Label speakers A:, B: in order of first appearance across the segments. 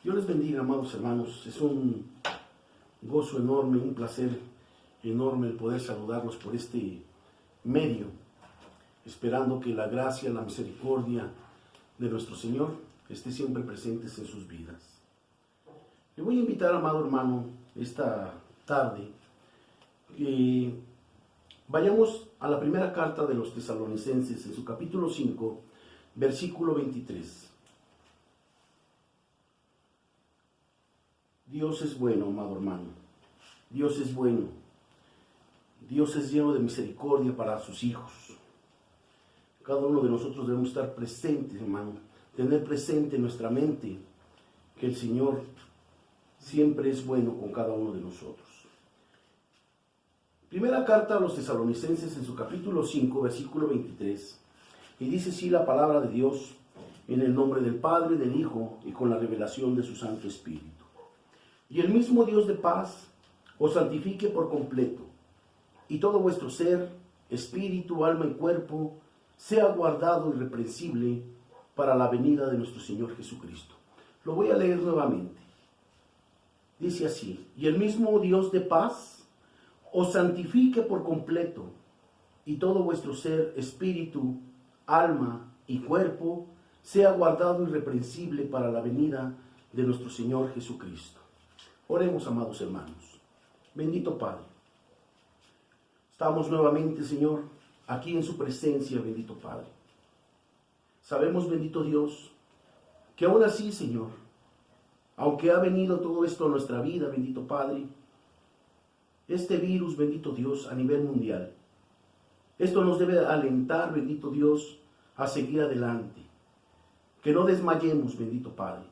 A: Dios les bendiga, amados hermanos. Es un gozo enorme, un placer enorme el poder saludarlos por este medio, esperando que la gracia, la misericordia de nuestro Señor esté siempre presentes en sus vidas. Le voy a invitar, amado hermano, esta tarde que vayamos a la primera carta de los Tesalonicenses, en su capítulo 5, versículo 23. Dios es bueno, amado hermano. Dios es bueno. Dios es lleno de misericordia para sus hijos. Cada uno de nosotros debemos estar presentes, hermano. Tener presente en nuestra mente que el Señor siempre es bueno con cada uno de nosotros. Primera carta a los Tesalonicenses, en su capítulo 5, versículo 23. Y dice así la palabra de Dios: en el nombre del Padre, del Hijo y con la revelación de su Santo Espíritu. Y el mismo Dios de paz os santifique por completo, y todo vuestro ser, espíritu, alma y cuerpo, sea guardado irreprensible para la venida de nuestro Señor Jesucristo. Lo voy a leer nuevamente. Dice así: y el mismo Dios de paz os santifique por completo, y todo vuestro ser, espíritu, alma y cuerpo, sea guardado irreprensible para la venida de nuestro Señor Jesucristo. Oremos, amados hermanos. Bendito Padre, estamos nuevamente, Señor, aquí en su presencia, bendito Padre. Sabemos, bendito Dios, que aún así, Señor, aunque ha venido todo esto a nuestra vida, bendito Padre, este virus, bendito Dios, a nivel mundial, esto nos debe alentar, bendito Dios, a seguir adelante. Que no desmayemos, bendito Padre,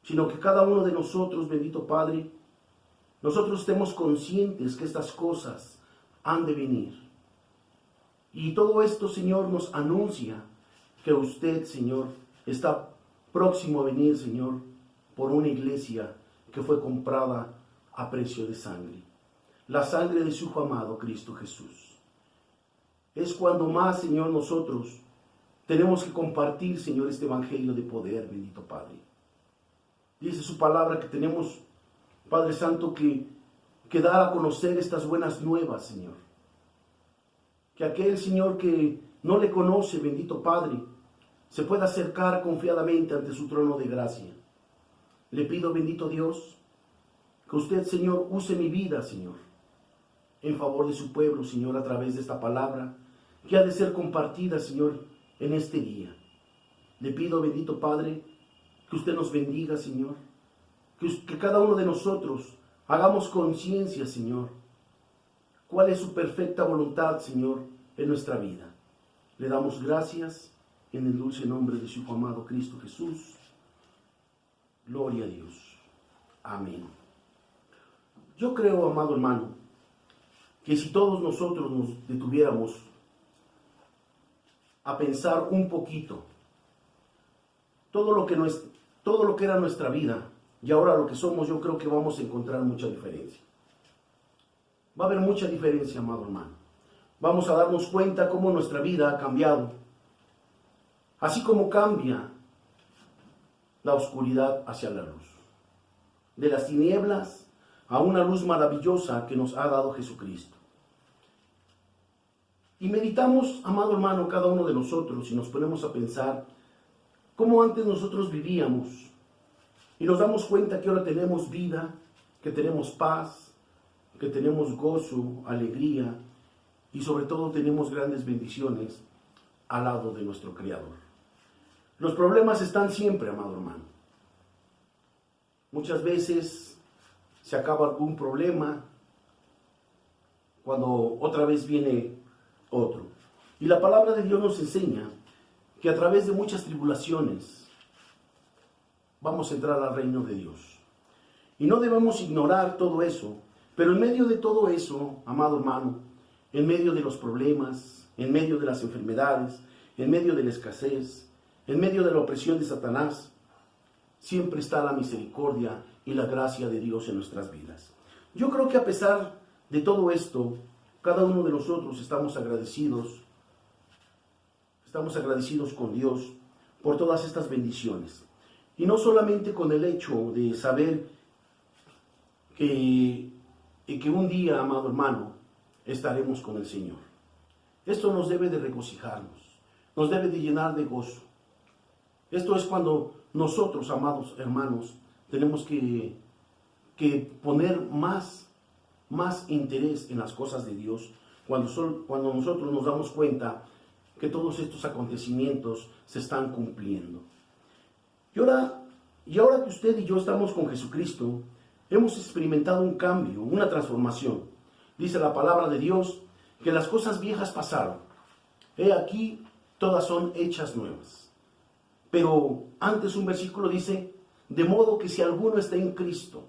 A: sino que cada uno de nosotros, bendito Padre, nosotros estemos conscientes que estas cosas han de venir. Y todo esto, Señor, nos anuncia que usted, Señor, está próximo a venir, Señor, por una iglesia que fue comprada a precio de sangre. La sangre de su Hijo amado, Cristo Jesús. Es cuando más, Señor, nosotros tenemos que compartir, Señor, este evangelio de poder, bendito Padre. Dice su palabra que tenemos, Padre Santo, que dar a conocer estas buenas nuevas, Señor. Que aquel, Señor, que no le conoce, bendito Padre, se pueda acercar confiadamente ante su trono de gracia. Le pido, bendito Dios, que usted, Señor, use mi vida, Señor, en favor de su pueblo, Señor, a través de esta palabra que ha de ser compartida, Señor, en este día. Le pido, bendito Padre, que usted nos bendiga, Señor, que cada uno de nosotros hagamos conciencia, Señor, cuál es su perfecta voluntad, Señor, en nuestra vida. Le damos gracias en el dulce nombre de su Hijo amado Cristo Jesús. Gloria a Dios. Amén. Yo creo, amado hermano, que si todos nosotros nos detuviéramos a pensar un poquito todo lo que era nuestra vida y ahora lo que somos, yo creo que vamos a encontrar mucha diferencia. Va a haber mucha diferencia, amado hermano. Vamos a darnos cuenta cómo nuestra vida ha cambiado, así como cambia la oscuridad hacia la luz, de las tinieblas a una luz maravillosa que nos ha dado Jesucristo. Y meditamos, amado hermano, cada uno de nosotros, y nos ponemos a pensar cómo antes nosotros vivíamos, y nos damos cuenta que ahora tenemos vida, que tenemos paz, que tenemos gozo, alegría, y sobre todo tenemos grandes bendiciones al lado de nuestro Creador. Los problemas están siempre, amado hermano. Muchas veces se acaba algún problema cuando otra vez viene otro. Y la palabra de Dios nos enseña que a través de muchas tribulaciones vamos a entrar al reino de Dios. Y no debemos ignorar todo eso, pero en medio de todo eso, amado hermano, en medio de los problemas, en medio de las enfermedades, en medio de la escasez, en medio de la opresión de Satanás, siempre está la misericordia y la gracia de Dios en nuestras vidas. Yo creo que a pesar de todo esto, cada uno de nosotros estamos agradecidos con Dios por todas estas bendiciones. Y no solamente con el hecho de saber que un día, amado hermano, estaremos con el Señor. Esto nos debe de regocijarnos, nos debe de llenar de gozo. Esto es cuando nosotros, amados hermanos, tenemos que poner más interés en las cosas de Dios, cuando nosotros nos damos cuenta que todos estos acontecimientos se están cumpliendo. Y ahora que usted y yo estamos con Jesucristo, hemos experimentado un cambio, una transformación. Dice la palabra de Dios que las cosas viejas pasaron. He aquí, todas son hechas nuevas. Pero antes un versículo dice, de modo que si alguno está en Cristo.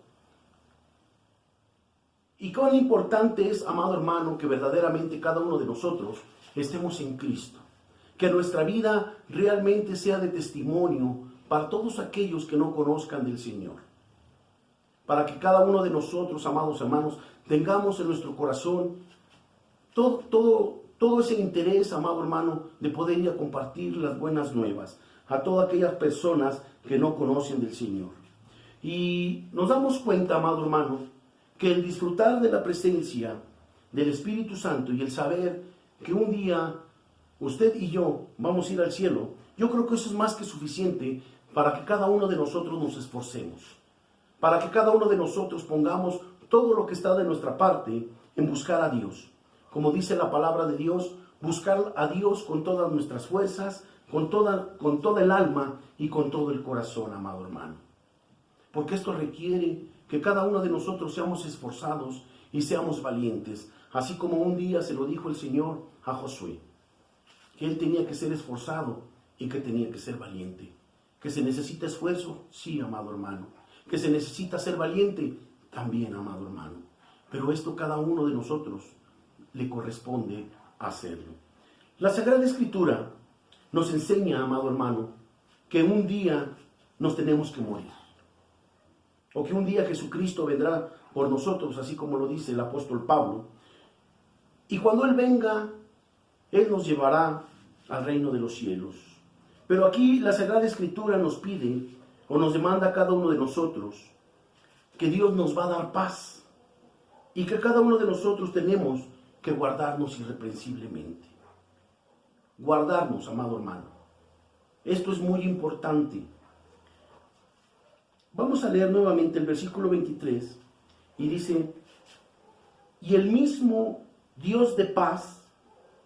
A: Y cuán importante es, amado hermano, que verdaderamente cada uno de nosotros estemos en Cristo. Que nuestra vida realmente sea de testimonio para todos aquellos que no conozcan del Señor. Para que cada uno de nosotros, amados hermanos, tengamos en nuestro corazón todo ese interés, amado hermano, de poder ir a compartir las buenas nuevas a todas aquellas personas que no conocen del Señor. Y nos damos cuenta, amado hermano, que el disfrutar de la presencia del Espíritu Santo y el saber que un día usted y yo vamos a ir al cielo, yo creo que eso es más que suficiente para que cada uno de nosotros nos esforcemos, para que cada uno de nosotros pongamos todo lo que está de nuestra parte en buscar a Dios. Como dice la palabra de Dios, buscar a Dios con todas nuestras fuerzas, con toda el alma y con todo el corazón, amado hermano. Porque esto requiere que cada uno de nosotros seamos esforzados y seamos valientes, así como un día se lo dijo el Señor a Josué, que él tenía que ser esforzado y que tenía que ser valiente. ¿Que se necesita esfuerzo? Sí, amado hermano. ¿Que se necesita ser valiente? También, amado hermano. Pero esto cada uno de nosotros le corresponde hacerlo. La Sagrada Escritura nos enseña, amado hermano, que un día nos tenemos que morir. O que un día Jesucristo vendrá por nosotros, así como lo dice el apóstol Pablo. Y cuando Él venga, Él nos llevará al reino de los cielos. Pero aquí la Sagrada Escritura nos pide, o nos demanda a cada uno de nosotros, que Dios nos va a dar paz. Y que cada uno de nosotros tenemos que guardarnos irreprensiblemente. Guardarnos, amado hermano. Esto es muy importante. Vamos a leer nuevamente el versículo 23 y dice, y el mismo Dios de paz,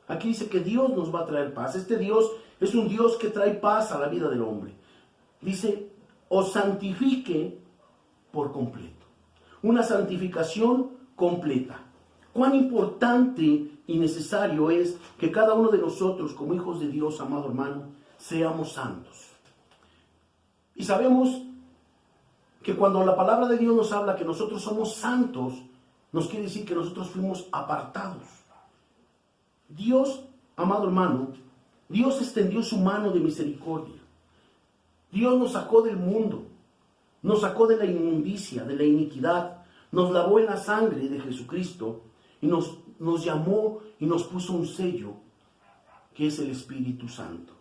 A: aquí dice que Dios nos va a traer paz. Este Dios es un Dios que trae paz a la vida del hombre. Dice, os santifique por completo. Una santificación completa. Cuán importante y necesario es que cada uno de nosotros, como hijos de Dios, amado hermano, seamos santos. Y sabemos que cuando la palabra de Dios nos habla que nosotros somos santos, nos quiere decir que nosotros fuimos apartados. Dios, amado hermano, Dios extendió su mano de misericordia. Dios nos sacó del mundo, nos sacó de la inmundicia, de la iniquidad, nos lavó en la sangre de Jesucristo y nos llamó y nos puso un sello que es el Espíritu Santo.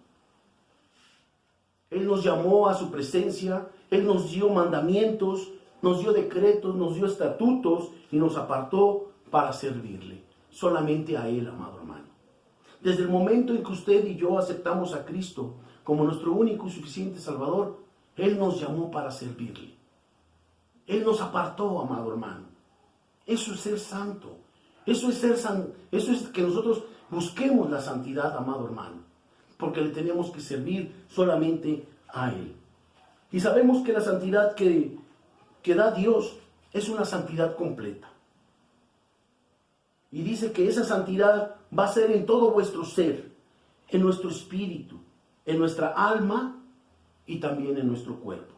A: Él nos llamó a su presencia, Él nos dio mandamientos, nos dio decretos, nos dio estatutos y nos apartó para servirle. Solamente a Él, amado hermano. Desde el momento en que usted y yo aceptamos a Cristo como nuestro único y suficiente Salvador, Él nos llamó para servirle. Él nos apartó, amado hermano. Eso es ser santo. Eso es que nosotros busquemos la santidad, amado hermano. Porque le tenemos que servir solamente a Él. Y sabemos que la santidad que da Dios es una santidad completa. Y dice que esa santidad va a ser en todo vuestro ser, en nuestro espíritu, en nuestra alma y también en nuestro cuerpo.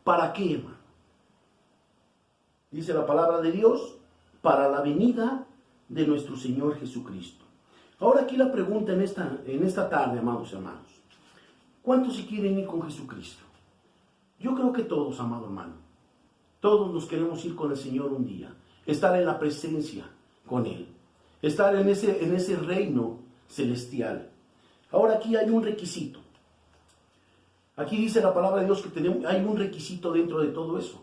A: ¿Para qué, hermano? Dice la palabra de Dios, para la venida de nuestro Señor Jesucristo. Ahora aquí la pregunta en esta tarde, amados hermanos. ¿Cuántos se quieren ir con Jesucristo? Yo creo que todos, amado hermano. Todos nos queremos ir con el Señor un día. Estar en la presencia con Él. Estar en ese reino celestial. Ahora aquí hay un requisito. Aquí dice la palabra de Dios que hay un requisito dentro de todo eso.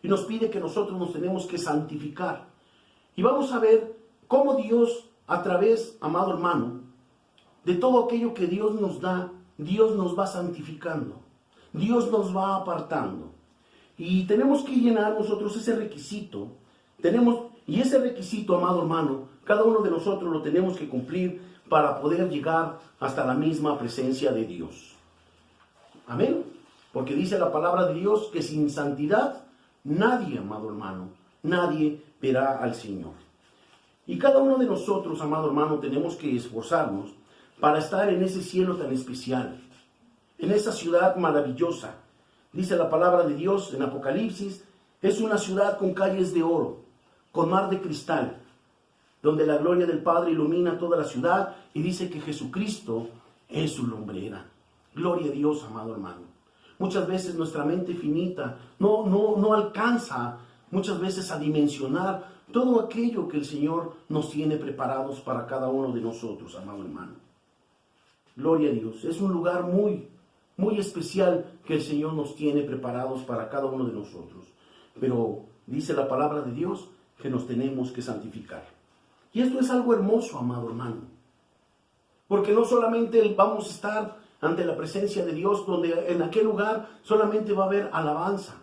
A: Y nos pide que nosotros nos tenemos que santificar. Y vamos a ver cómo Dios, a través, amado hermano, de todo aquello que Dios nos da, Dios nos va santificando. Dios nos va apartando. Y tenemos que llenar nosotros ese requisito. Y ese requisito, amado hermano, cada uno de nosotros lo tenemos que cumplir para poder llegar hasta la misma presencia de Dios. Amén. Porque dice la palabra de Dios que sin santidad nadie, amado hermano, nadie verá al Señor. Y cada uno de nosotros, amado hermano, tenemos que esforzarnos para estar en ese cielo tan especial, en esa ciudad maravillosa. Dice la palabra de Dios en Apocalipsis, es una ciudad con calles de oro, con mar de cristal, donde la gloria del Padre ilumina toda la ciudad, y dice que Jesucristo es su lumbrera. Gloria a Dios, amado hermano. Muchas veces nuestra mente finita no alcanza muchas veces a dimensionar todo aquello que el Señor nos tiene preparados para cada uno de nosotros, amado hermano. Gloria a Dios. Es un lugar muy, muy especial que el Señor nos tiene preparados para cada uno de nosotros. Pero dice la palabra de Dios que nos tenemos que santificar. Y esto es algo hermoso, amado hermano. Porque no solamente vamos a estar ante la presencia de Dios, donde en aquel lugar solamente va a haber alabanza,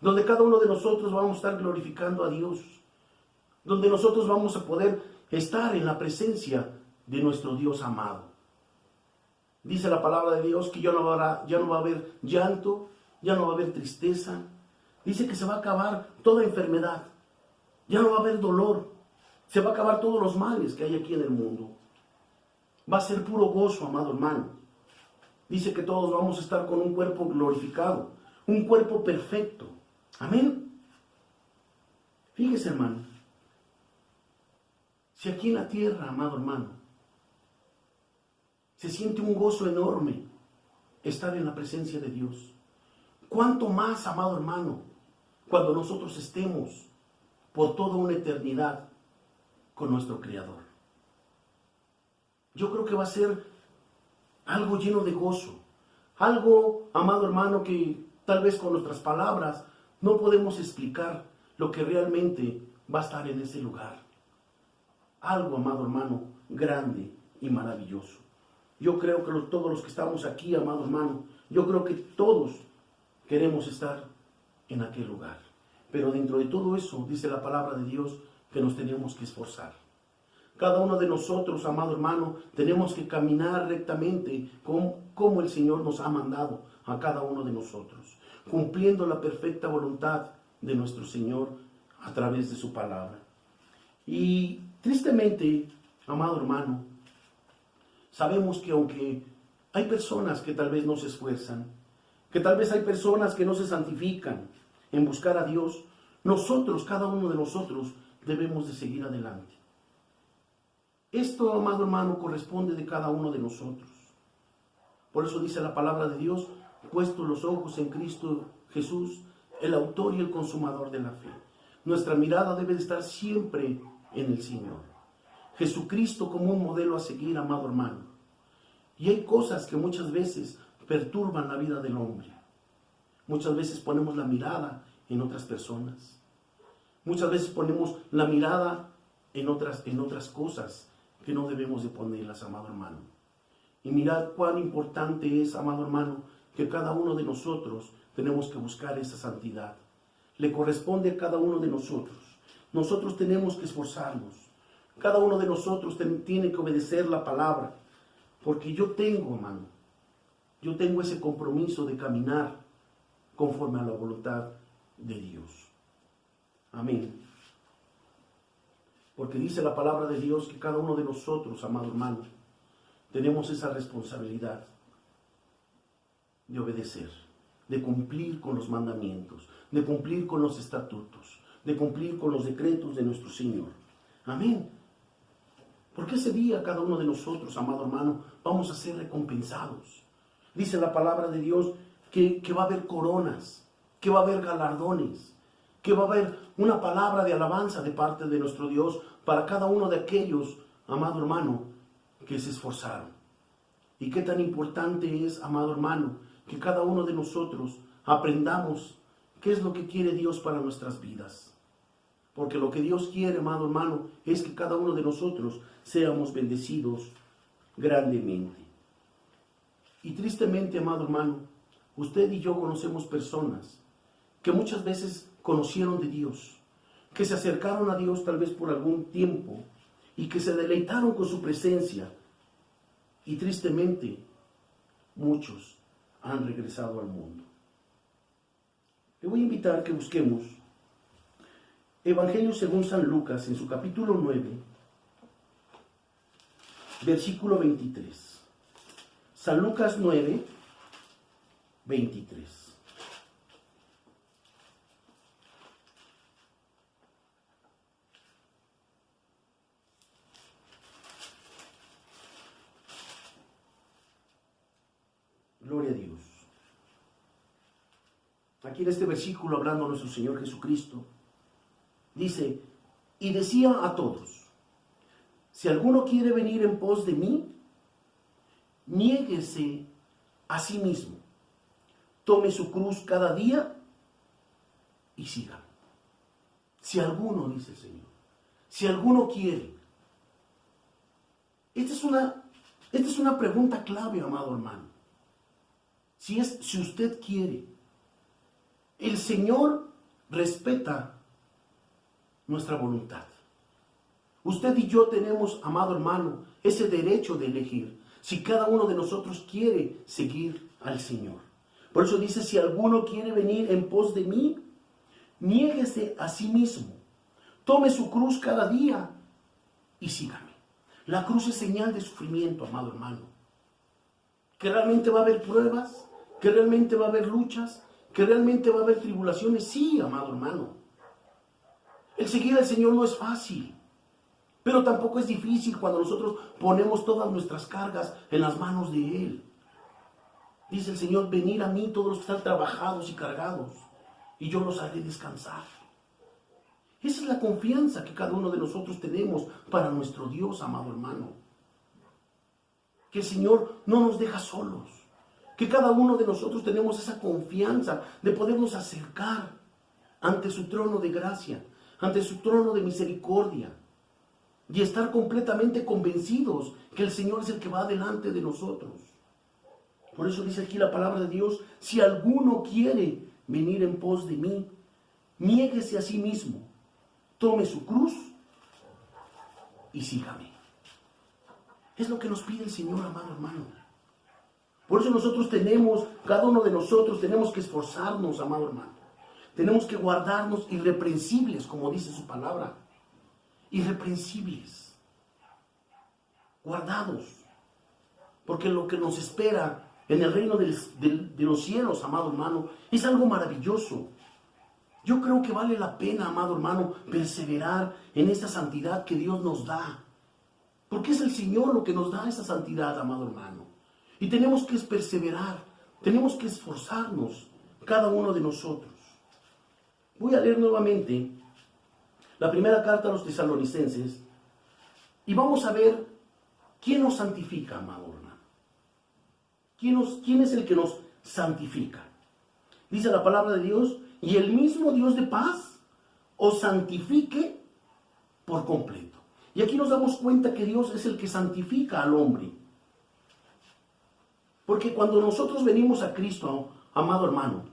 A: donde cada uno de nosotros vamos a estar glorificando a Dios, donde nosotros vamos a poder estar en la presencia de nuestro Dios amado. Dice la palabra de Dios que ya no va a haber llanto, ya no va a haber tristeza. Dice que se va a acabar toda enfermedad, ya no va a haber dolor, se va a acabar todos los males que hay aquí en el mundo. Va a ser puro gozo, amado hermano. Dice que todos vamos a estar con un cuerpo glorificado, un cuerpo perfecto. Amén. Fíjese, hermano, si aquí en la tierra, amado hermano, se siente un gozo enorme estar en la presencia de Dios, ¿cuánto más, amado hermano, cuando nosotros estemos por toda una eternidad con nuestro Creador? Yo creo que va a ser algo lleno de gozo, algo, amado hermano, que tal vez con nuestras palabras no podemos explicar lo que realmente va a estar en ese lugar. Algo, amado hermano, grande y maravilloso. Yo creo que todos los que estamos aquí, amado hermano, yo creo que todos queremos estar en aquel lugar. Pero dentro de todo eso, dice la palabra de Dios, que nos tenemos que esforzar. Cada uno de nosotros, amado hermano, tenemos que caminar rectamente como el Señor nos ha mandado a cada uno de nosotros, cumpliendo la perfecta voluntad de nuestro Señor a través de su palabra. Y tristemente, amado hermano, sabemos que aunque hay personas que tal vez no se esfuerzan, que tal vez hay personas que no se santifican en buscar a Dios, nosotros, cada uno de nosotros, debemos de seguir adelante. Esto, amado hermano, corresponde de cada uno de nosotros. Por eso dice la palabra de Dios, puestos los ojos en Cristo Jesús, el autor y el consumador de la fe. Nuestra mirada debe de estar siempre en el Señor. Jesucristo como un modelo a seguir, amado hermano. Y hay cosas que muchas veces perturban la vida del hombre. Muchas veces ponemos la mirada en otras personas. Muchas veces ponemos la mirada en otras cosas que no debemos de ponerlas, amado hermano. Y mirad cuán importante es, amado hermano, que cada uno de nosotros tenemos que buscar esa santidad. Le corresponde a cada uno de nosotros. Nosotros tenemos que esforzarnos. Cada uno de nosotros tiene que obedecer la palabra. Porque yo tengo, hermano, yo tengo ese compromiso de caminar conforme a la voluntad de Dios. Amén. Porque dice la palabra de Dios que cada uno de nosotros, amado hermano, tenemos esa responsabilidad de obedecer, de cumplir con los mandamientos, de cumplir con los estatutos, de cumplir con los decretos de nuestro Señor. Amén. Porque ese día cada uno de nosotros, amado hermano, vamos a ser recompensados. Dice la palabra de Dios que va a haber coronas, que va a haber galardones, que va a haber una palabra de alabanza de parte de nuestro Dios para cada uno de aquellos, amado hermano, que se esforzaron. Y qué tan importante es, amado hermano, que cada uno de nosotros aprendamos qué es lo que quiere Dios para nuestras vidas. Porque lo que Dios quiere, amado hermano, es que cada uno de nosotros seamos bendecidos grandemente. Y tristemente, amado hermano, usted y yo conocemos personas que muchas veces conocieron de Dios, que se acercaron a Dios tal vez por algún tiempo y que se deleitaron con su presencia. Y tristemente, muchos han regresado al mundo. Le voy a invitar a que busquemos Evangelio según San Lucas en su capítulo 9, versículo 23. San Lucas 9, 23. Gloria a Dios. Aquí en este versículo, hablando nuestro Señor Jesucristo, dice, y decía a todos, si alguno quiere venir en pos de mí, niéguese a sí mismo, tome su cruz cada día y siga. Si alguno, dice el Señor, si alguno quiere. Esta es una pregunta clave, amado hermano. Si usted quiere. El Señor respeta nuestra voluntad. Usted y yo tenemos, amado hermano, ese derecho de elegir si cada uno de nosotros quiere seguir al Señor. Por eso dice, si alguno quiere venir en pos de mí, niéguese a sí mismo, tome su cruz cada día y sígame. La cruz es señal de sufrimiento, amado hermano. Que realmente va a haber pruebas, que realmente va a haber luchas, que realmente va a haber tribulaciones. Sí, amado hermano. El seguir al Señor no es fácil, pero tampoco es difícil cuando nosotros ponemos todas nuestras cargas en las manos de Él. Dice el Señor, venid a mí todos los que están trabajados y cargados, y yo los haré descansar. Esa es la confianza que cada uno de nosotros tenemos para nuestro Dios, amado hermano. Que el Señor no nos deja solos. Que cada uno de nosotros tenemos esa confianza de podernos acercar ante su trono de gracia, ante su trono de misericordia, y estar completamente convencidos que el Señor es el que va delante de nosotros. Por eso dice aquí la palabra de Dios, si alguno quiere venir en pos de mí, niéguese a sí mismo, tome su cruz y sígame. Es lo que nos pide el Señor, amado hermano. Por eso cada uno de nosotros tenemos que esforzarnos, amado hermano. Tenemos que guardarnos irreprensibles, como dice su palabra. Irreprensibles. Guardados. Porque lo que nos espera en el reino de los cielos, amado hermano, es algo maravilloso. Yo creo que vale la pena, amado hermano, perseverar en esa santidad que Dios nos da. Porque es el Señor lo que nos da esa santidad, amado hermano. Y tenemos que perseverar, tenemos que esforzarnos, cada uno de nosotros. Voy a leer nuevamente la primera carta a los tesalonicenses y vamos a ver quién nos santifica, amado hermano. ¿Quién es el que nos santifica? Dice la palabra de Dios, y el mismo Dios de paz os santifique por completo. Y aquí nos damos cuenta que Dios es el que santifica al hombre. Porque cuando nosotros venimos a Cristo, amado hermano,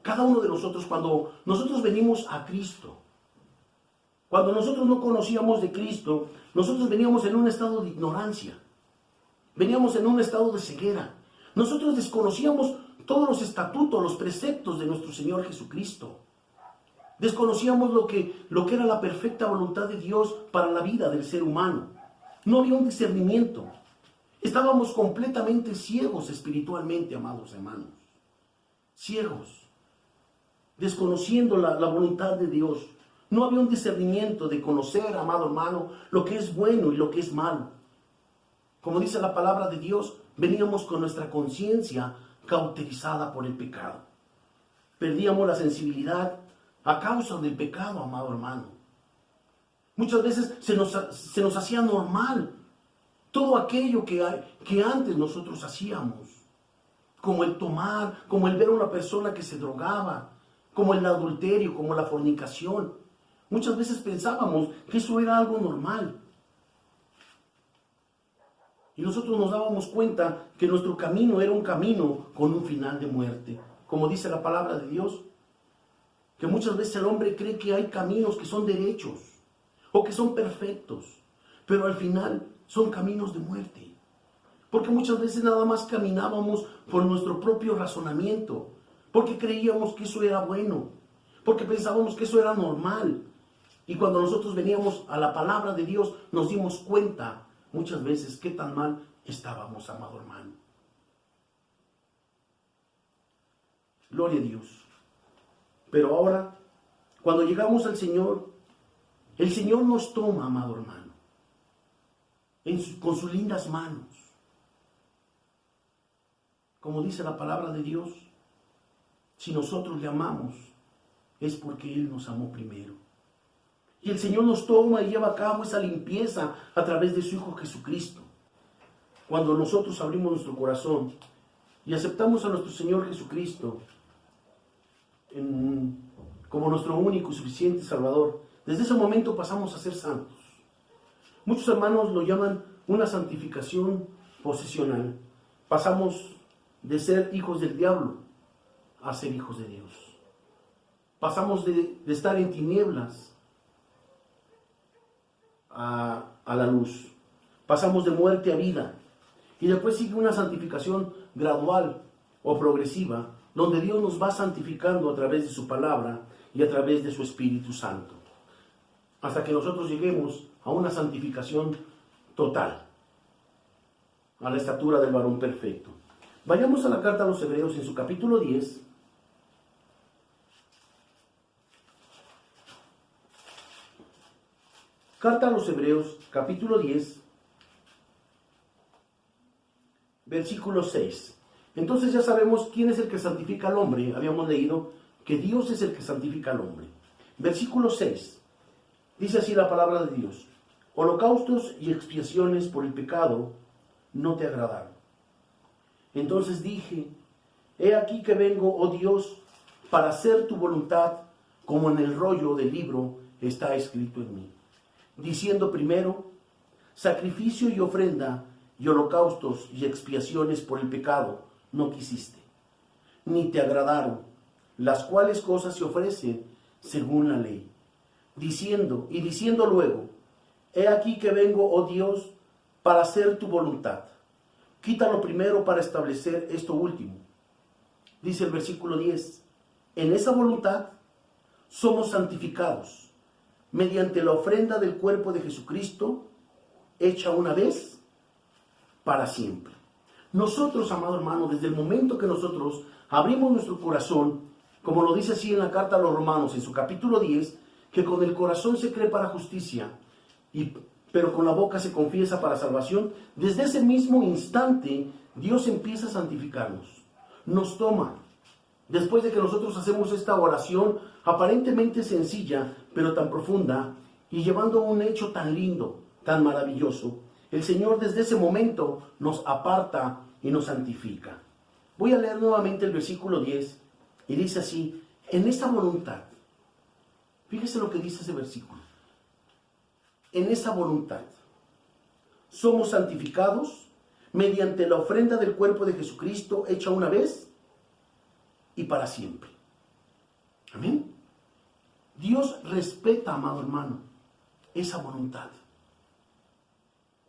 A: cada uno de nosotros, cuando nosotros venimos a Cristo, cuando nosotros no conocíamos de Cristo, nosotros veníamos en un estado de ignorancia, veníamos en un estado de ceguera. Nosotros desconocíamos todos los estatutos, los preceptos de nuestro Señor Jesucristo. Desconocíamos lo que era la perfecta voluntad de Dios para la vida del ser humano. No había un discernimiento. Estábamos completamente ciegos espiritualmente, amados hermanos. Ciegos. Desconociendo la voluntad de Dios. No había un discernimiento de conocer, amado hermano, lo que es bueno y lo que es malo. Como dice la palabra de Dios, veníamos con nuestra conciencia cauterizada por el pecado. Perdíamos la sensibilidad a causa del pecado, amado hermano. Muchas veces se nos hacía normal todo aquello que antes nosotros hacíamos. como el tomar, como el ver a una persona que se drogaba, como el adulterio, como la fornicación. Muchas veces pensábamos que eso era algo normal. Y nosotros nos dábamos cuenta que nuestro camino era un camino con un final de muerte. Como dice la palabra de Dios, que muchas veces el hombre cree que hay caminos que son derechos o que son perfectos, pero al final son caminos de muerte. Porque muchas veces nada más caminábamos por nuestro propio razonamiento, porque creíamos que eso era bueno, porque pensábamos que eso era normal. Y cuando nosotros veníamos a la palabra de Dios, nos dimos cuenta muchas veces qué tan mal estábamos, amado hermano. Gloria a Dios. Pero ahora, cuando llegamos al Señor, el Señor nos toma, amado hermano, con sus lindas manos. Como dice la palabra de Dios, si nosotros le amamos, es porque Él nos amó primero. Y el Señor nos toma y lleva a cabo esa limpieza a través de su Hijo Jesucristo. Cuando nosotros abrimos nuestro corazón y aceptamos a nuestro Señor Jesucristo como nuestro único y suficiente Salvador, desde ese momento pasamos a ser santos. Muchos hermanos lo llaman una santificación posesional. Pasamos de ser hijos del diablo a ser hijos de Dios. Pasamos de estar en tinieblas a la luz. Pasamos de muerte a vida. Y después sigue una santificación gradual o progresiva, donde Dios nos va santificando a través de su palabra y a través de su Espíritu Santo, hasta que nosotros lleguemos a una santificación total, a la estatura del varón perfecto. Vayamos a la carta a los Hebreos en su capítulo 10. Carta a los Hebreos, capítulo 10, versículo 6. Entonces ya sabemos quién es el que santifica al hombre. Habíamos leído que Dios es el que santifica al hombre. Versículo 6. Dice así la palabra de Dios: holocaustos y expiaciones por el pecado no te agradaron. Entonces dije: he aquí que vengo, oh Dios, para hacer tu voluntad, como en el rollo del libro está escrito en mí. Diciendo primero: sacrificio y ofrenda y holocaustos y expiaciones por el pecado no quisiste, ni te agradaron, las cuales cosas se ofrecen según la ley. Diciendo luego: he aquí que vengo, oh Dios, para hacer tu voluntad. Quítalo primero para establecer esto último. Dice el versículo 10: en esa voluntad somos santificados mediante la ofrenda del cuerpo de Jesucristo, hecha una vez para siempre. Nosotros, amado hermano, desde el momento que nosotros abrimos nuestro corazón, como lo dice así en la carta a los Romanos, en su capítulo 10, que con el corazón se cree para justicia, pero con la boca se confiesa para salvación, desde ese mismo instante Dios empieza a santificarnos. Nos toma. Después de que nosotros hacemos esta oración aparentemente sencilla, pero tan profunda, y llevando a un hecho tan lindo, tan maravilloso, el Señor desde ese momento nos aparta y nos santifica. Voy a leer nuevamente el versículo 10 y dice así: en esa voluntad, fíjese lo que dice ese versículo, en esa voluntad somos santificados mediante la ofrenda del cuerpo de Jesucristo, hecha una vez y para siempre. Amén. Dios respeta, amado hermano, esa voluntad.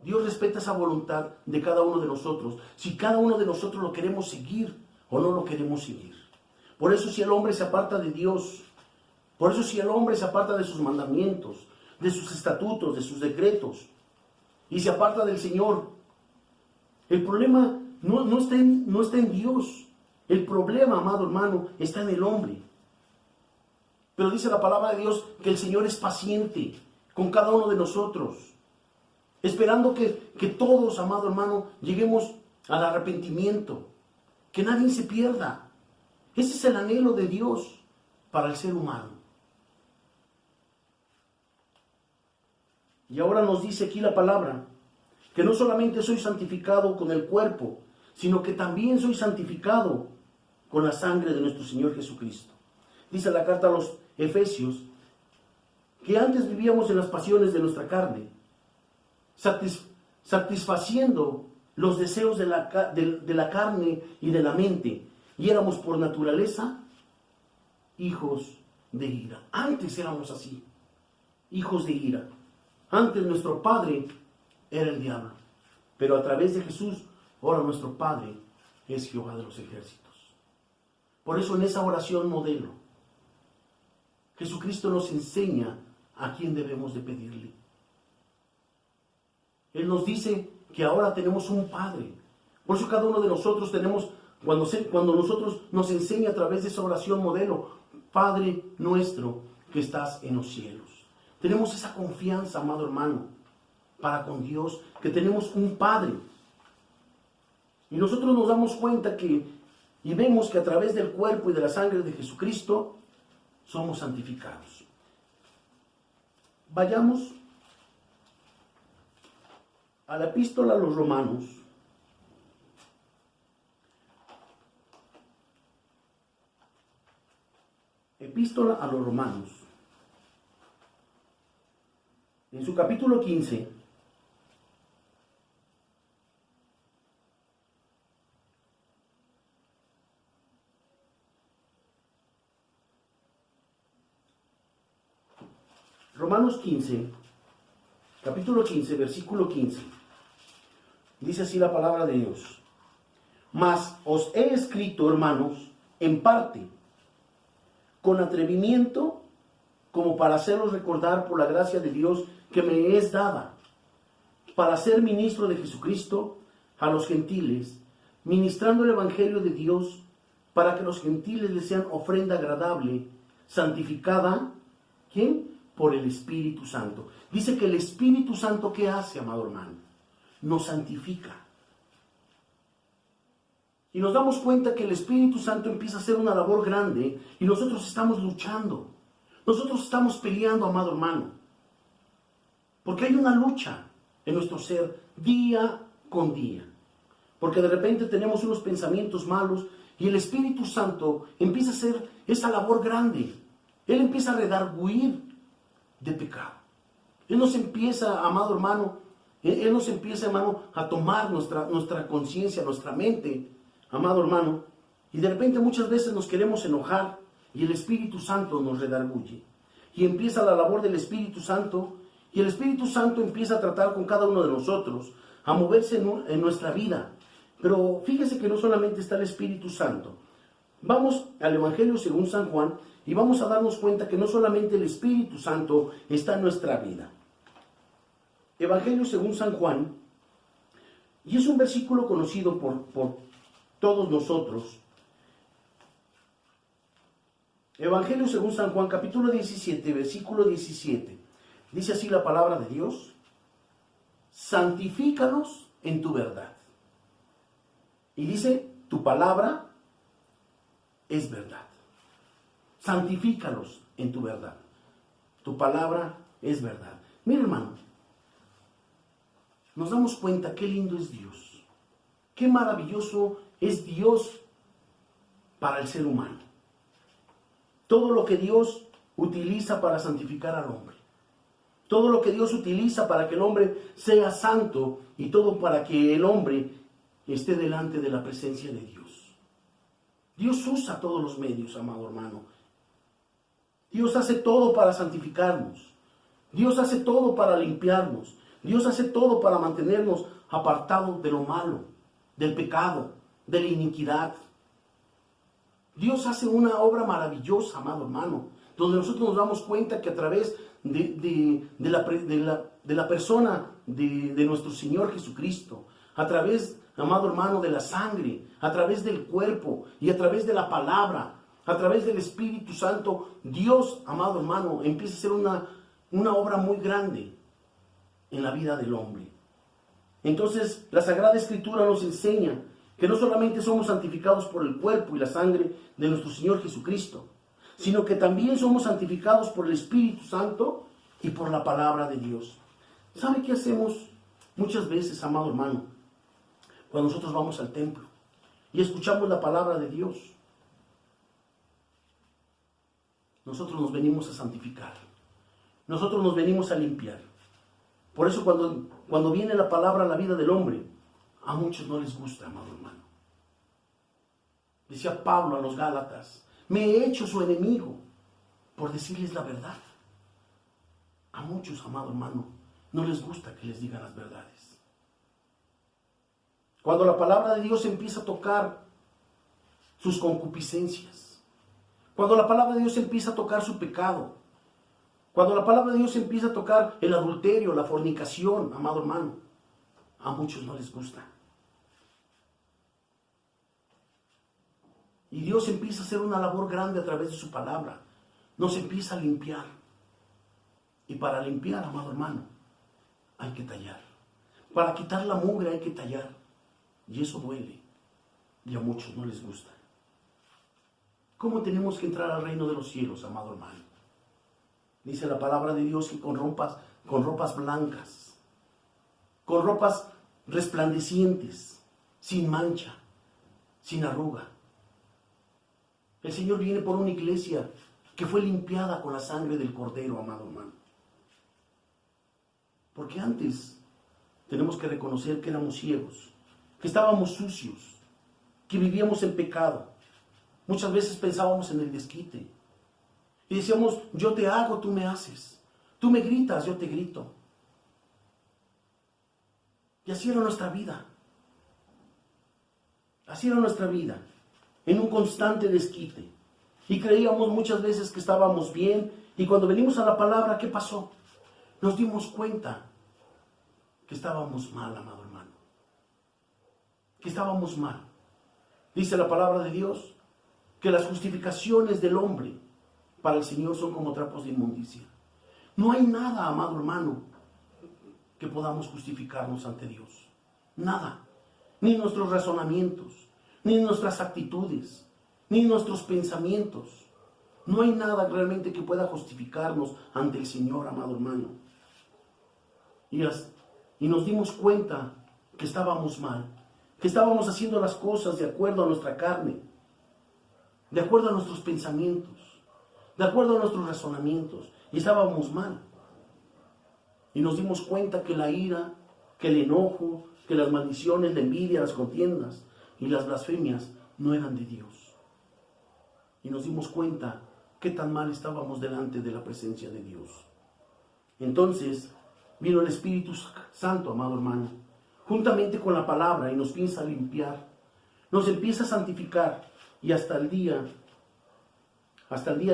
A: Dios respeta esa voluntad de cada uno de nosotros, si cada uno de nosotros lo queremos seguir o no lo queremos seguir. Por eso si el hombre se aparta de Dios, por eso si el hombre se aparta de sus mandamientos, de sus estatutos, de sus decretos, y se aparta del Señor, el problema no está en Dios. El problema, amado hermano, está en el hombre. Pero dice la palabra de Dios que el Señor es paciente con cada uno de nosotros, esperando que todos, amado hermano, lleguemos al arrepentimiento, que nadie se pierda. Ese es el anhelo de Dios para el ser humano. Y ahora nos dice aquí la palabra que no solamente soy santificado con el cuerpo, sino que también soy santificado con la sangre de nuestro Señor Jesucristo. Dice la carta a los Efesios que antes vivíamos en las pasiones de nuestra carne, satisfaciendo los deseos de la carne y de la mente, y éramos por naturaleza hijos de ira. Antes éramos así, hijos de ira. Antes nuestro padre era el diablo, pero a través de Jesús, ahora nuestro Padre es Jehová de los ejércitos. Por eso en esa oración modelo, Jesucristo nos enseña a quién debemos de pedirle. Él nos dice que ahora tenemos un Padre. Por eso cada uno de nosotros tenemos, cuando nosotros nos enseña a través de esa oración modelo, Padre nuestro que estás en los cielos. Tenemos esa confianza, amado hermano, para con Dios, que tenemos un Padre. Y nosotros nos damos cuenta y vemos que a través del cuerpo y de la sangre de Jesucristo somos santificados. Vayamos a la epístola a los Romanos. Epístola a los Romanos. En su capítulo 15, Romanos 15, capítulo 15, versículo 15, dice así la palabra de Dios: mas os he escrito, hermanos, en parte, con atrevimiento, como para haceros recordar por la gracia de Dios que me es dada, para ser ministro de Jesucristo a los gentiles, ministrando el evangelio de Dios, para que los gentiles les sean ofrenda agradable, santificada, ¿quién? Por el Espíritu Santo. Dice que el Espíritu Santo, ¿qué hace, amado hermano? Nos santifica. Y nos damos cuenta que el Espíritu Santo empieza a hacer una labor grande y nosotros estamos luchando. Nosotros estamos peleando, amado hermano. Porque hay una lucha en nuestro ser día con día. Porque de repente tenemos unos pensamientos malos y el Espíritu Santo empieza a hacer esa labor grande. Él empieza a redarguir de pecado. Él nos empieza, amado hermano, a tomar nuestra conciencia, nuestra mente, amado hermano, y de repente muchas veces nos queremos enojar y el Espíritu Santo nos redarguye. Y empieza la labor del Espíritu Santo y el Espíritu Santo empieza a tratar con cada uno de nosotros, a moverse en nuestra vida. Pero fíjese que no solamente está el Espíritu Santo. Vamos al Evangelio según San Juan y vamos a darnos cuenta que no solamente el Espíritu Santo está en nuestra vida. Evangelio según San Juan, y es un versículo conocido por todos nosotros. Evangelio según San Juan, capítulo 17, versículo 17. Dice así la palabra de Dios: santifícalos en tu verdad. Y dice, tu palabra es verdad. Santifícalos en tu verdad. Tu palabra es verdad. Mira, hermano, nos damos cuenta qué lindo es Dios. Qué maravilloso es Dios para el ser humano. Todo lo que Dios utiliza para santificar al hombre. Todo lo que Dios utiliza para que el hombre sea santo y todo para que el hombre esté delante de la presencia de Dios. Dios usa todos los medios, amado hermano. Dios hace todo para santificarnos. Dios hace todo para limpiarnos. Dios hace todo para mantenernos apartados de lo malo, del pecado, de la iniquidad. Dios hace una obra maravillosa, amado hermano, donde nosotros nos damos cuenta que a través de la persona de nuestro Señor Jesucristo, a través, amado hermano, de la sangre, a través del cuerpo y a través de la palabra, a través del Espíritu Santo, Dios, amado hermano, empieza a hacer una obra muy grande en la vida del hombre. Entonces, la Sagrada Escritura nos enseña que no solamente somos santificados por el cuerpo y la sangre de nuestro Señor Jesucristo, sino que también somos santificados por el Espíritu Santo y por la palabra de Dios. ¿Sabe qué hacemos muchas veces, amado hermano? Cuando nosotros vamos al templo y escuchamos la palabra de Dios, nosotros nos venimos a santificar. Nosotros nos venimos a limpiar. Por eso cuando viene la palabra a la vida del hombre, a muchos no les gusta, amado hermano. Decía Pablo a los Gálatas, me he hecho su enemigo por decirles la verdad. A muchos, amado hermano, no les gusta que les digan las verdades. Cuando la palabra de Dios empieza a tocar sus concupiscencias, cuando la palabra de Dios empieza a tocar su pecado, cuando la palabra de Dios empieza a tocar el adulterio, la fornicación, amado hermano, a muchos no les gusta. Y Dios empieza a hacer una labor grande a través de su palabra. Nos empieza a limpiar. Y para limpiar, amado hermano, hay que tallar. Para quitar la mugre hay que tallar. Y eso duele. Y a muchos no les gusta. ¿Cómo tenemos que entrar al reino de los cielos, amado hermano? Dice la palabra de Dios que con ropas blancas, con ropas resplandecientes, sin mancha, sin arruga. El Señor viene por una iglesia que fue limpiada con la sangre del Cordero, amado hermano. Porque antes tenemos que reconocer que éramos ciegos, que estábamos sucios, que vivíamos en pecado. Muchas veces pensábamos en el desquite. Y decíamos, yo te hago, tú me haces. Tú me gritas, yo te grito. Y así era nuestra vida. Así era nuestra vida. En un constante desquite. Y creíamos muchas veces que estábamos bien. Y cuando venimos a la palabra, ¿qué pasó? Nos dimos cuenta que estábamos mal, amado hermano. Que estábamos mal. Dice la palabra de Dios que las justificaciones del hombre para el Señor son como trapos de inmundicia. No hay nada, amado hermano, que podamos justificarnos ante Dios. Nada. Ni nuestros razonamientos, ni nuestras actitudes, ni nuestros pensamientos. No hay nada realmente que pueda justificarnos ante el Señor, amado hermano. Y nos dimos cuenta que estábamos mal, que estábamos haciendo las cosas de acuerdo a nuestra carne, de acuerdo a nuestros pensamientos, de acuerdo a nuestros razonamientos, y estábamos mal. Y nos dimos cuenta que la ira, que el enojo, que las maldiciones, la envidia, las contiendas y las blasfemias no eran de Dios. Y nos dimos cuenta qué tan mal estábamos delante de la presencia de Dios. Entonces vino el Espíritu Santo, amado hermano, juntamente con la palabra, y nos empieza a limpiar, nos empieza a santificar, y hasta el día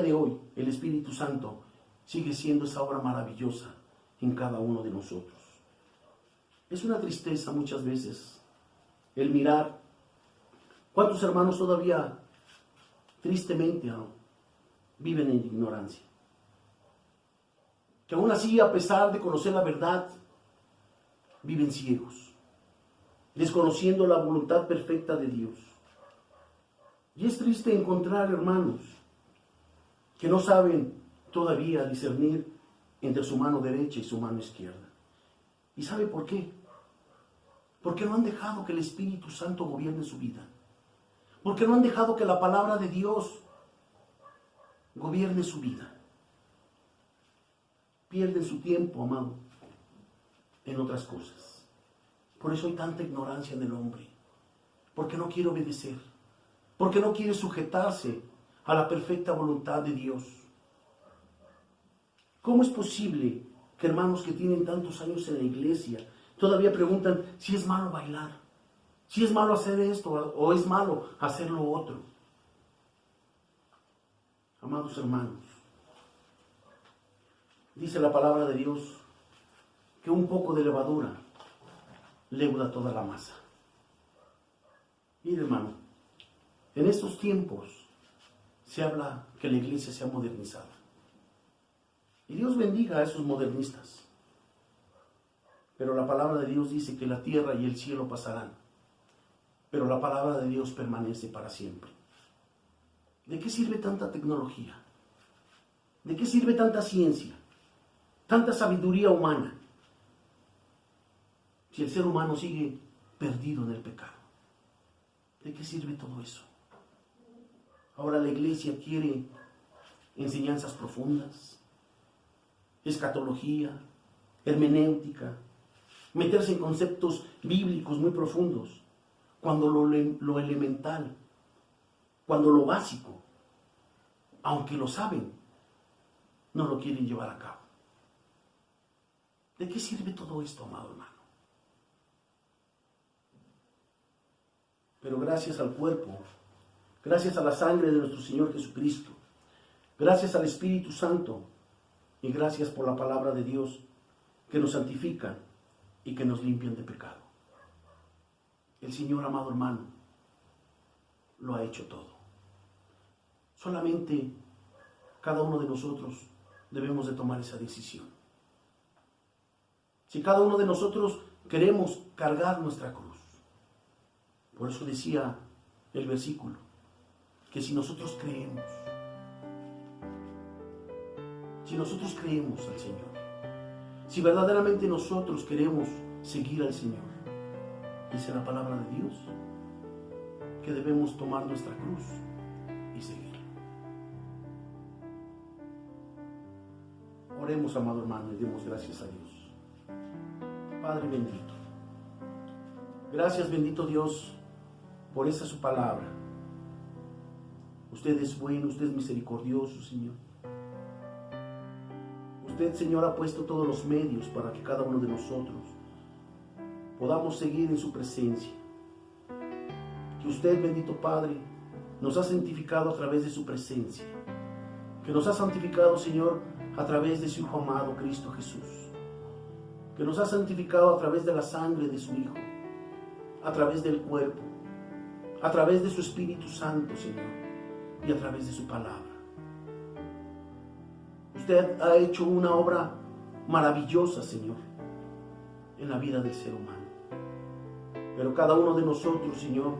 A: de hoy, el Espíritu Santo sigue siendo esa obra maravillosa en cada uno de nosotros. Es una tristeza muchas veces el mirar cuántos hermanos todavía tristemente viven en ignorancia. Que aún así, a pesar de conocer la verdad, viven ciegos, desconociendo la voluntad perfecta de Dios. Y es triste encontrar hermanos que no saben todavía discernir entre su mano derecha y su mano izquierda. ¿Y sabe por qué? Porque no han dejado que el Espíritu Santo gobierne su vida. Porque no han dejado que la palabra de Dios gobierne su vida. Pierden su tiempo, amado, en otras cosas. Por eso hay tanta ignorancia en el hombre. Porque no quiere obedecer. Porque no quiere sujetarse a la perfecta voluntad de Dios. ¿Cómo es posible que hermanos que tienen tantos años en la iglesia todavía preguntan si es malo bailar? Si es malo hacer esto o es malo hacer lo otro. Amados hermanos, dice la palabra de Dios que un poco de levadura leuda toda la masa. Mire, hermano, en estos tiempos se habla que la iglesia se ha modernizado. Y Dios bendiga a esos modernistas. Pero la palabra de Dios dice que la tierra y el cielo pasarán, pero la palabra de Dios permanece para siempre. ¿De qué sirve tanta tecnología? ¿De qué sirve tanta ciencia? Tanta sabiduría humana. Si el ser humano sigue perdido en el pecado. ¿De qué sirve todo eso? Ahora la iglesia quiere enseñanzas profundas, escatología, hermenéutica, meterse en conceptos bíblicos muy profundos, cuando lo elemental, cuando lo básico, aunque lo saben, no lo quieren llevar a cabo. ¿De qué sirve todo esto, amado hermano? Pero gracias al cuerpo, gracias a la sangre de nuestro Señor Jesucristo, gracias al Espíritu Santo y gracias por la palabra de Dios que nos santifican y que nos limpian de pecado. El Señor, amado hermano, lo ha hecho todo. Solamente cada uno de nosotros debemos de tomar esa decisión. Si cada uno de nosotros queremos cargar nuestra cruz, por eso decía el versículo, que si nosotros creemos al Señor, si verdaderamente nosotros queremos seguir al Señor, dice la palabra de Dios, que debemos tomar nuestra cruz y seguirlo. Oremos, amado hermano, y demos gracias a Dios. Padre bendito, gracias, bendito Dios, por esa su palabra. Usted es bueno, usted es misericordioso, Señor. Usted, Señor, ha puesto todos los medios para que cada uno de nosotros podamos seguir en su presencia. Que usted, bendito Padre, nos ha santificado a través de su presencia. Que nos ha santificado, Señor, a través de su Hijo amado, Cristo Jesús. Que nos ha santificado a través de la sangre de su Hijo, a través del cuerpo, a través de su Espíritu Santo, Señor, y a través de su palabra. Usted ha hecho una obra maravillosa, Señor, en la vida del ser humano. Pero cada uno de nosotros, Señor,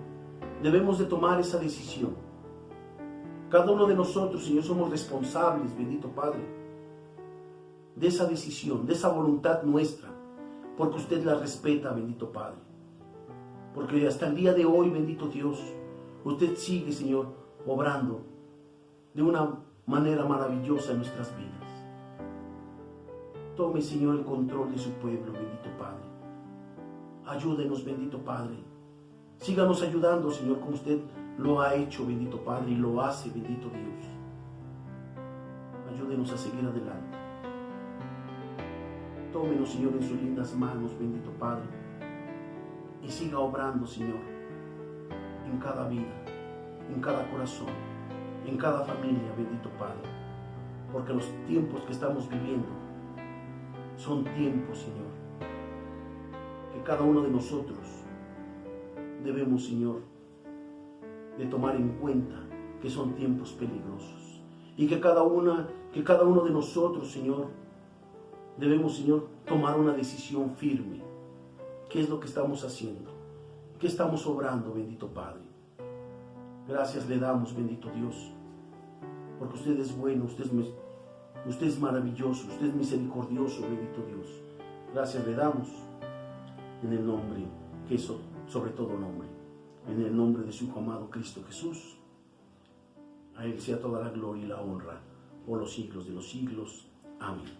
A: debemos de tomar esa decisión. Cada uno de nosotros, Señor, somos responsables, bendito Padre, de esa decisión, de esa voluntad nuestra, porque usted la respeta, bendito Padre. Porque hasta el día de hoy, bendito Dios, usted sigue, Señor, obrando de una manera maravillosa en nuestras vidas. Tome, Señor, el control de su pueblo, bendito Padre. Ayúdenos, bendito Padre. Síganos ayudando, Señor, como usted lo ha hecho, bendito Padre, y lo hace, bendito Dios. Ayúdenos a seguir adelante. Tómenos, Señor, en sus lindas manos, bendito Padre, y siga obrando, Señor, en cada vida, en cada corazón, en cada familia, bendito Padre, porque los tiempos que estamos viviendo son tiempos, Señor, que cada uno de nosotros debemos, Señor, de tomar en cuenta que son tiempos peligrosos y que cada uno de nosotros, Señor, debemos, Señor, tomar una decisión firme. ¿Qué es lo que estamos haciendo? ¿Qué estamos obrando, bendito Padre? Gracias le damos, bendito Dios, porque usted es bueno, usted es maravilloso, usted es misericordioso, bendito Dios. Gracias le damos en el nombre que es sobre todo nombre, en el nombre de su Hijo amado Cristo Jesús. A Él sea toda la gloria y la honra por los siglos de los siglos. Amén.